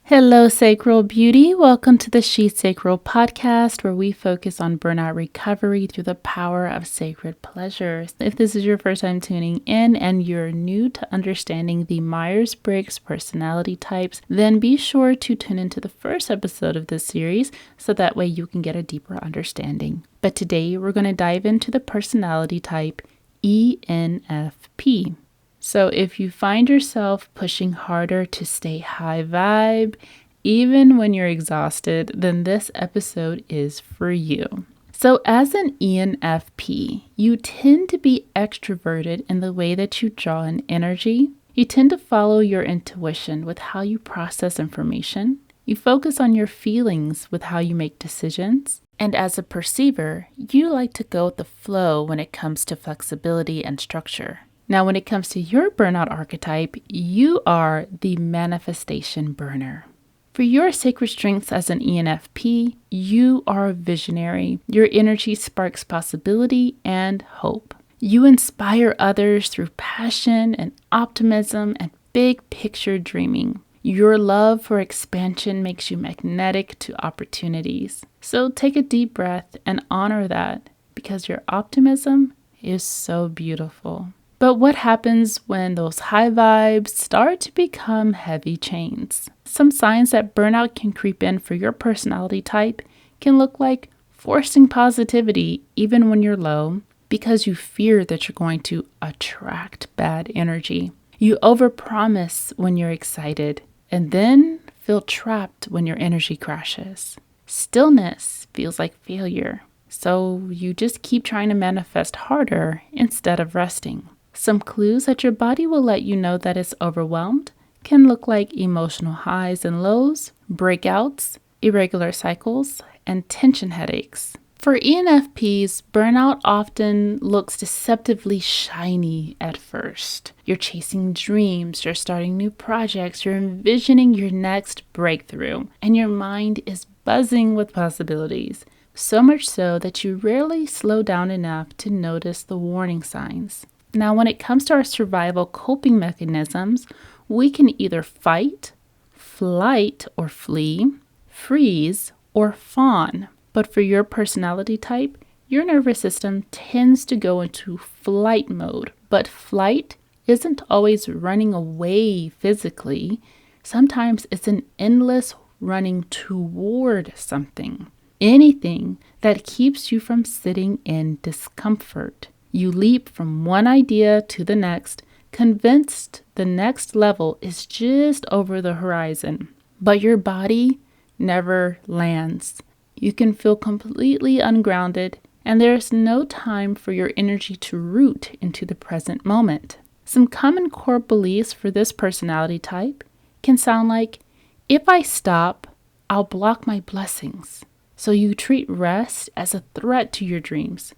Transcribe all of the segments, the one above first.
Hello, Sacral Beauty. Welcome to the She Sacral podcast, where we focus on burnout recovery through the power of sacred pleasures. If this is your first time tuning in and you're new to understanding the Myers-Briggs personality types, then be sure to tune into the first episode of this series so that way you can get a deeper understanding. But today we're going to dive into the personality type ENFP. So if you find yourself pushing harder to stay high vibe, even when you're exhausted, then this episode is for you. So as an ENFP, you tend to be extroverted in the way that you draw in energy. You tend to follow your intuition with how you process information. You focus on your feelings with how you make decisions. And as a perceiver, you like to go with the flow when it comes to flexibility and structure. Now, when it comes to your burnout archetype, you are the manifestation burner. For your sacred strengths as an ENFP, you are a visionary. Your energy sparks possibility and hope. You inspire others through passion and optimism and big picture dreaming. Your love for expansion makes you magnetic to opportunities. So take a deep breath and honor that, because your optimism is so beautiful. But what happens when those high vibes start to become heavy chains? Some signs that burnout can creep in for your personality type can look like forcing positivity even when you're low because you fear that you're going to attract bad energy. You overpromise when you're excited and then feel trapped when your energy crashes. Stillness feels like failure, so you just keep trying to manifest harder instead of resting. Some clues that your body will let you know that it's overwhelmed can look like emotional highs and lows, breakouts, irregular cycles, and tension headaches. For ENFPs, burnout often looks deceptively shiny at first. You're chasing dreams, you're starting new projects, you're envisioning your next breakthrough, and your mind is buzzing with possibilities. So much so that you rarely slow down enough to notice the warning signs. Now, when it comes to our survival coping mechanisms, we can either fight, flight or flee, freeze, or fawn. But for your personality type, your nervous system tends to go into flight mode. But flight isn't always running away physically. Sometimes it's an endless running toward something. Anything that keeps you from sitting in discomfort. You leap from one idea to the next, convinced the next level is just over the horizon. But your body never lands. You can feel completely ungrounded, and there is no time for your energy to root into the present moment. Some common core beliefs for this personality type can sound like, if I stop, I'll block my blessings. So you treat rest as a threat to your dreams.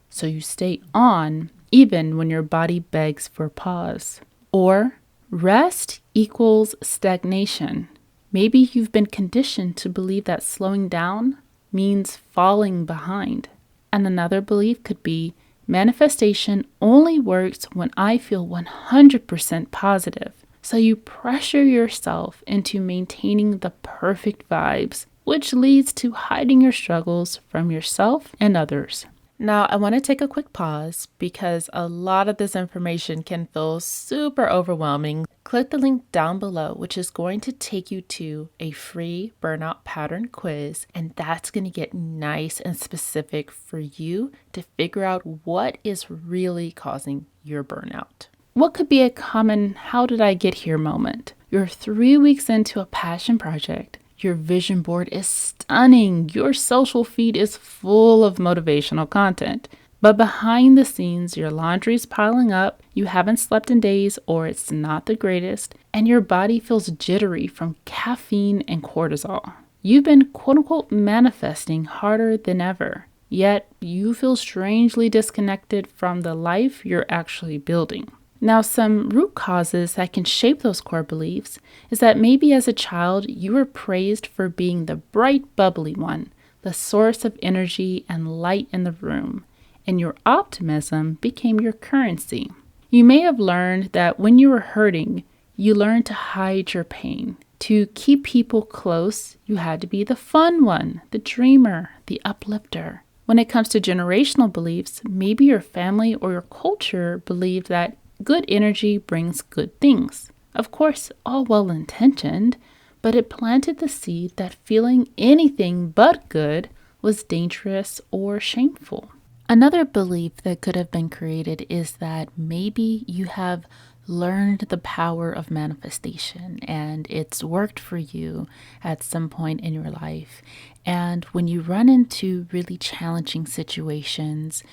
So you stay on even when your body begs for pause. Or rest equals stagnation. Maybe you've been conditioned to believe that slowing down means falling behind. And another belief could be manifestation only works when I feel 100% positive. So you pressure yourself into maintaining the perfect vibes, which leads to hiding your struggles from yourself and others. Now, I want to take a quick pause because a lot of this information can feel super overwhelming. Click the link down below, which is going to take you to a free burnout pattern quiz, and that's going to get nice and specific for you to figure out what is really causing your burnout. What could be a common "how did I get here" moment? You're 3 weeks into a passion project. Your vision board is stunning. Your social feed is full of motivational content. But behind the scenes, your laundry is piling up, you haven't slept in days, or it's not the greatest, and your body feels jittery from caffeine and cortisol. You've been quote-unquote manifesting harder than ever, yet you feel strangely disconnected from the life you're actually building. Now, some root causes that can shape those core beliefs is that maybe as a child, you were praised for being the bright, bubbly one, the source of energy and light in the room, and your optimism became your currency. You may have learned that when you were hurting, you learned to hide your pain. To keep people close, you had to be the fun one, the dreamer, the uplifter. When it comes to generational beliefs, maybe your family or your culture believed that good energy brings good things. Of course, all well-intentioned, but it planted the seed that feeling anything but good was dangerous or shameful. Another belief that could have been created is that maybe you have learned the power of manifestation and it's worked for you at some point in your life. And when you run into really challenging situations,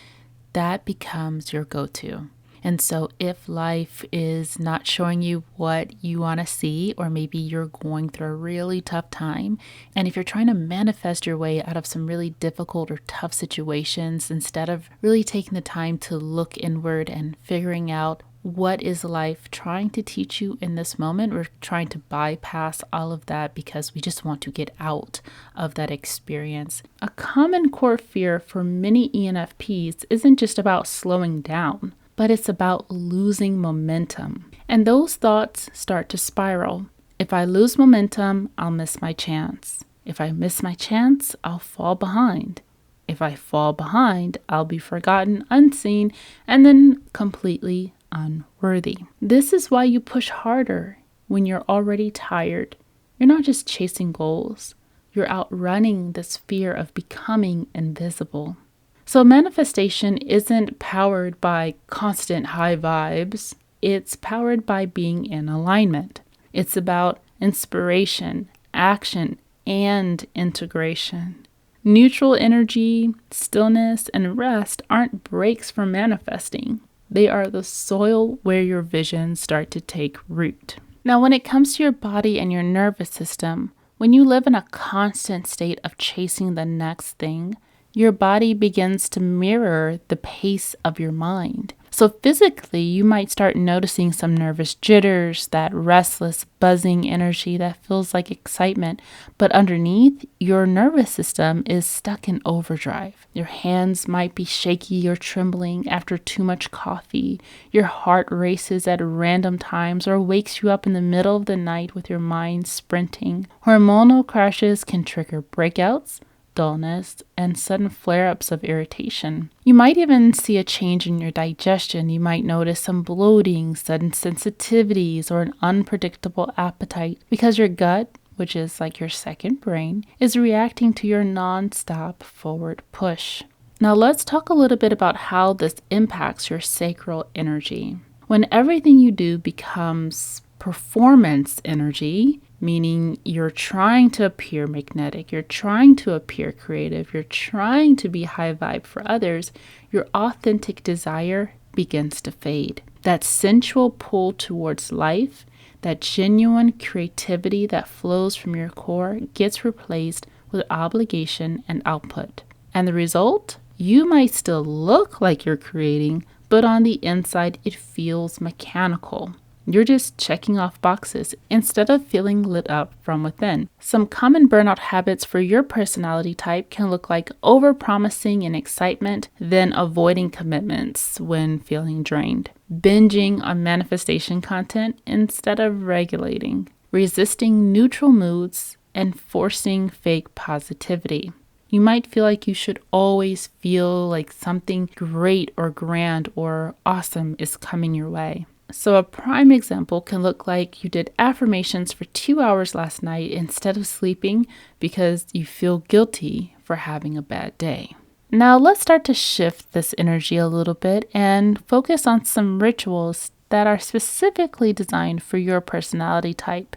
that becomes your go-to. And so if life is not showing you what you want to see, or maybe you're going through a really tough time, and if you're trying to manifest your way out of some really difficult or tough situations, instead of really taking the time to look inward and figuring out what is life trying to teach you in this moment, we're trying to bypass all of that because we just want to get out of that experience. A common core fear for many ENFPs isn't just about slowing down, but it's about losing momentum. And those thoughts start to spiral. If I lose momentum, I'll miss my chance. If I miss my chance, I'll fall behind. If I fall behind, I'll be forgotten, unseen, and then completely unworthy. This is why you push harder when you're already tired. You're not just chasing goals. You're outrunning this fear of becoming invisible. So manifestation isn't powered by constant high vibes. It's powered by being in alignment. It's about inspiration, action, and integration. Neutral energy, stillness, and rest aren't breaks for manifesting. They are the soil where your visions start to take root. Now, when it comes to your body and your nervous system, when you live in a constant state of chasing the next thing, your body begins to mirror the pace of your mind. So physically, you might start noticing some nervous jitters, that restless, buzzing energy that feels like excitement. But underneath, your nervous system is stuck in overdrive. Your hands might be shaky or trembling after too much coffee. Your heart races at random times or wakes you up in the middle of the night with your mind sprinting. Hormonal crashes can trigger breakouts, dullness, and sudden flare-ups of irritation. You might even see a change in your digestion. You might notice some bloating, sudden sensitivities, or an unpredictable appetite because your gut, which is like your second brain, is reacting to your nonstop forward push. Now let's talk a little bit about how this impacts your sacral energy. When everything you do becomes performance energy, meaning you're trying to appear magnetic, you're trying to appear creative, you're trying to be high vibe for others, your authentic desire begins to fade. That sensual pull towards life, that genuine creativity that flows from your core gets replaced with obligation and output. And the result? You might still look like you're creating, but on the inside it feels mechanical. You're just checking off boxes instead of feeling lit up from within. Some common burnout habits for your personality type can look like over-promising in excitement, then avoiding commitments when feeling drained. Binging on manifestation content instead of regulating. Resisting neutral moods and forcing fake positivity. You might feel like you should always feel like something great or grand or awesome is coming your way. So a prime example can look like you did affirmations for 2 hours last night instead of sleeping because you feel guilty for having a bad day. Now let's start to shift this energy a little bit and focus on some rituals that are specifically designed for your personality type.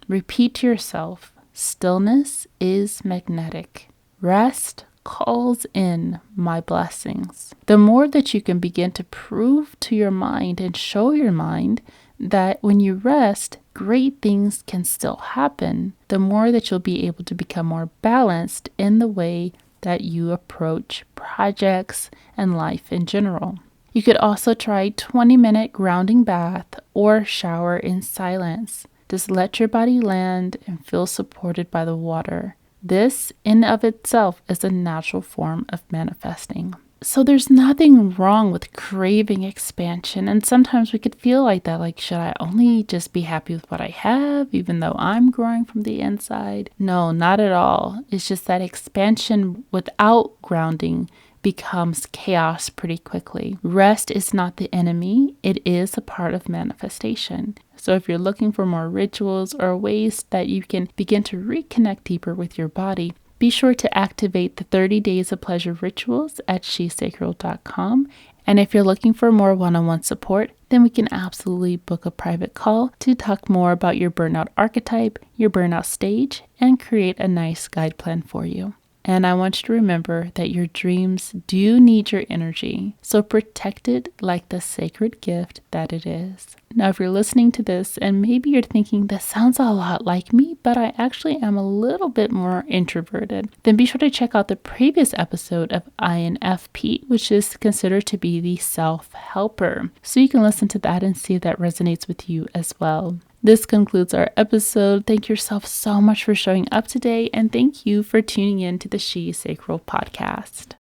Repeat to yourself, stillness is magnetic. Rest calls in my blessings. The more that you can begin to prove to your mind and show your mind that when you rest, great things can still happen, the more that you'll be able to become more balanced in the way that you approach projects and life in general. You could also try 20-minute grounding bath or shower in silence. Just let your body land and feel supported by the water. This, in of itself, is a natural form of manifesting. So there's nothing wrong with craving expansion. And sometimes we could feel like that, like, should I only just be happy with what I have, even though I'm growing from the inside? No, not at all. It's just that expansion without grounding becomes chaos pretty quickly. Rest is not the enemy. It is a part of manifestation. So if you're looking for more rituals or ways that you can begin to reconnect deeper with your body, be sure to activate the 30 Days of Pleasure rituals at shesacral.com. And if you're looking for more one-on-one support, then we can absolutely book a private call to talk more about your burnout archetype, your burnout stage, and create a nice guide plan for you. And I want you to remember that your dreams do need your energy, so protect it like the sacred gift that it is. Now, if you're listening to this and maybe you're thinking, this sounds a lot like me, but I actually am a little bit more introverted, then be sure to check out the previous episode of ENFP, which is considered to be the self-helper. So you can listen to that and see if that resonates with you as well. This concludes our episode. Thank yourself so much for showing up today, and thank you for tuning in to the She Sacral podcast.